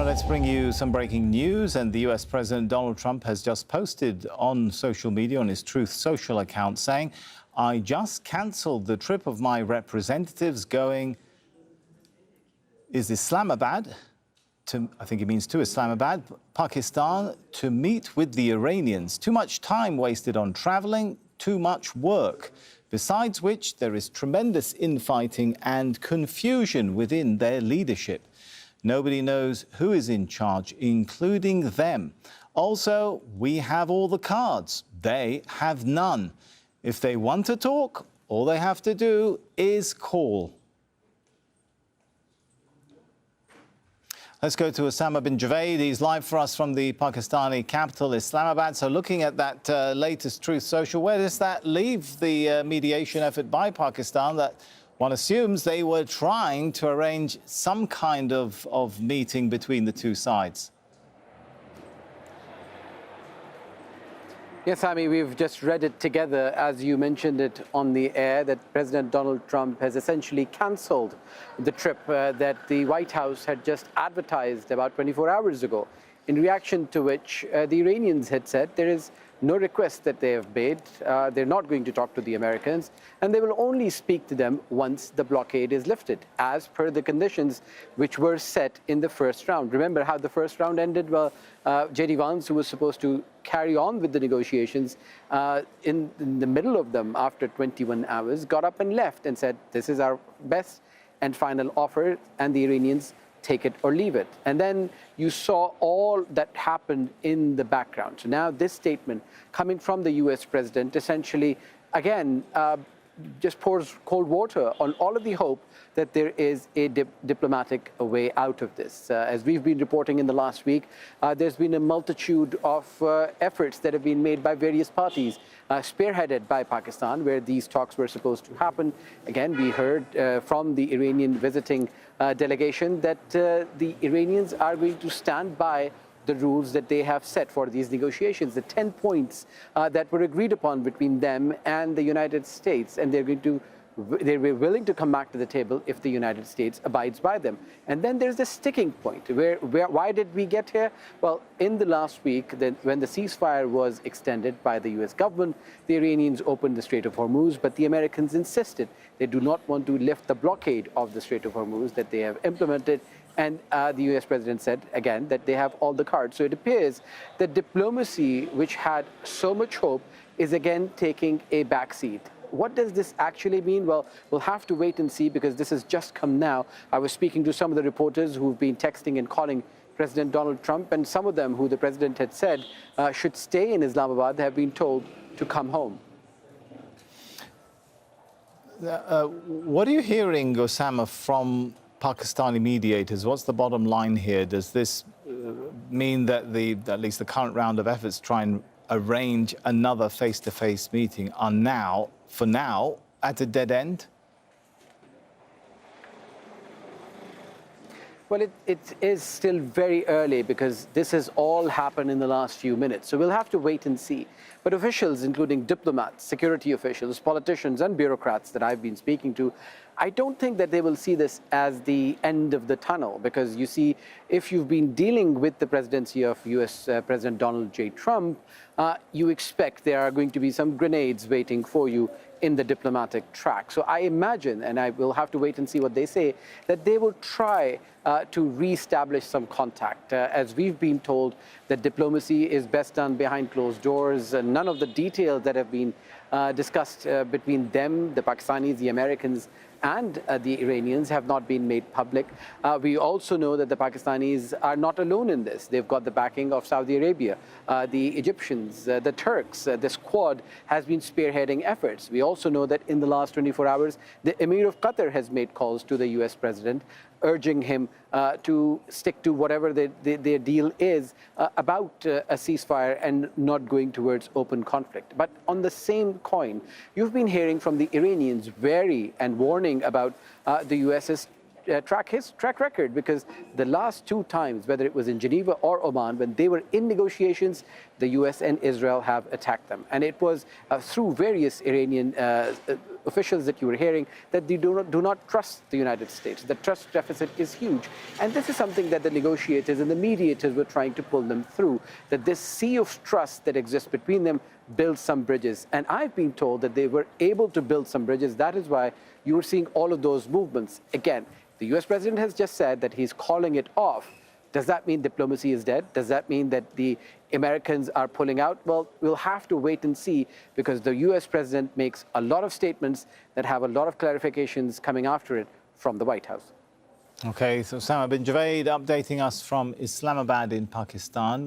Well, let's bring you some breaking news. And the US President Donald Trump has just posted on social media, on his Truth Social account, saying, "I just cancelled the trip of my representatives going Islamabad, I think it means to Islamabad, Pakistan, to meet with the Iranians. Too much time wasted on travelling, too much work. Besides which, there is tremendous infighting and confusion within their leadership. Nobody knows who is in charge, including them. Also, we have all the cards. They have none. If they want to talk, all they have to do is call." Let's go to Osama bin Javaid. He's live for us from the Pakistani capital, Islamabad. So looking at that latest Truth Social, where does that leave the mediation effort by Pakistan that one assumes they were trying to arrange some kind of meeting between the two sides? Yes, Sami, we've just read it together, as you mentioned it on the air, that President Donald Trump has essentially cancelled the trip that the White House had just advertised about 24 hours ago, in reaction to which the Iranians had said there is no request that they have made. They're not going to talk to the Americans, and they will only speak to them once the blockade is lifted, as per the conditions which were set in the first round. Remember how the first round ended? Well, J.D. Vance, who was supposed to carry on with the negotiations, in the middle of them, after 21 hours, got up and left and said, "This is our best and final offer," and the Iranians take it or leave it. And then you saw all that happened in the background. So now this statement coming from the US president essentially, again, just pours cold water on all of the hope that there is a diplomatic way out of this. As we've been reporting in the last week, there's been a multitude of efforts that have been made by various parties, spearheaded by Pakistan, where these talks were supposed to happen. Again, we heard from the Iranian visiting delegation that the Iranians are going to stand by the rules that they have set for these negotiations, the 10 points that were agreed upon between them and the United States, and they're willing to come back to the table if the United States abides by them. And then there's the sticking point. Why did we get here? Well, in the last week, when the ceasefire was extended by the US government, the Iranians opened the Strait of Hormuz, but the Americans insisted they do not want to lift the blockade of the Strait of Hormuz that they have implemented. And the US president said, again, that they have all the cards. So it appears that diplomacy, which had so much hope, is again taking a backseat. What does this actually mean? Well, we'll have to wait and see, because this has just come now. I was speaking to some of the reporters who've been texting and calling President Donald Trump, and some of them who the president had said should stay in Islamabad have been told to come home. What are you hearing, Osama, from Pakistani mediators? What's the bottom line here? Does this mean that at least the current round of efforts to try and arrange another face-to-face meeting are now, for now, at a dead end? Well, it is still very early, because this has all happened in the last few minutes. So we'll have to wait and see. But officials, including diplomats, security officials, politicians, and bureaucrats that I've been speaking to, I don't think that they will see this as the end of the tunnel, because you see, if you've been dealing with the presidency of US President Donald J. Trump, you expect there are going to be some grenades waiting for you in the diplomatic track. So I imagine, and I will have to wait and see what they say, that they will try to re-establish some contact. As we've been told, that diplomacy is best done behind closed doors. None of the details that have been discussed between them, the Pakistanis, the Americans, and the Iranians have not been made public. We also know that the Pakistanis are not alone in this. They've got the backing of Saudi Arabia, the Egyptians, the Turks. The Squad has been spearheading efforts. We also know that in the last 24 hours, the Emir of Qatar has made calls to the US president, urging him to stick to whatever their deal is about a ceasefire and not going towards open conflict. But on the same coin, you've been hearing from the Iranians wary and warning about the US's track record, because the last two times, whether it was in Geneva or Oman, when they were in negotiations, the US and Israel have attacked them. And it was through various Iranian officials that you were hearing that they do not trust the United States. The trust deficit is huge. And this is something that the negotiators and the mediators were trying to pull them through, that this sea of trust that exists between them builds some bridges. And I've been told that they were able to build some bridges. That is why you were seeing all of those movements. Again, the US president has just said that he's calling it off. Does that mean diplomacy is dead? Does that mean that the Americans are pulling out? Well, we'll have to wait and see, because the US president makes a lot of statements that have a lot of clarifications coming after it from the White House. Okay, so Osama bin Javaid updating us from Islamabad in Pakistan.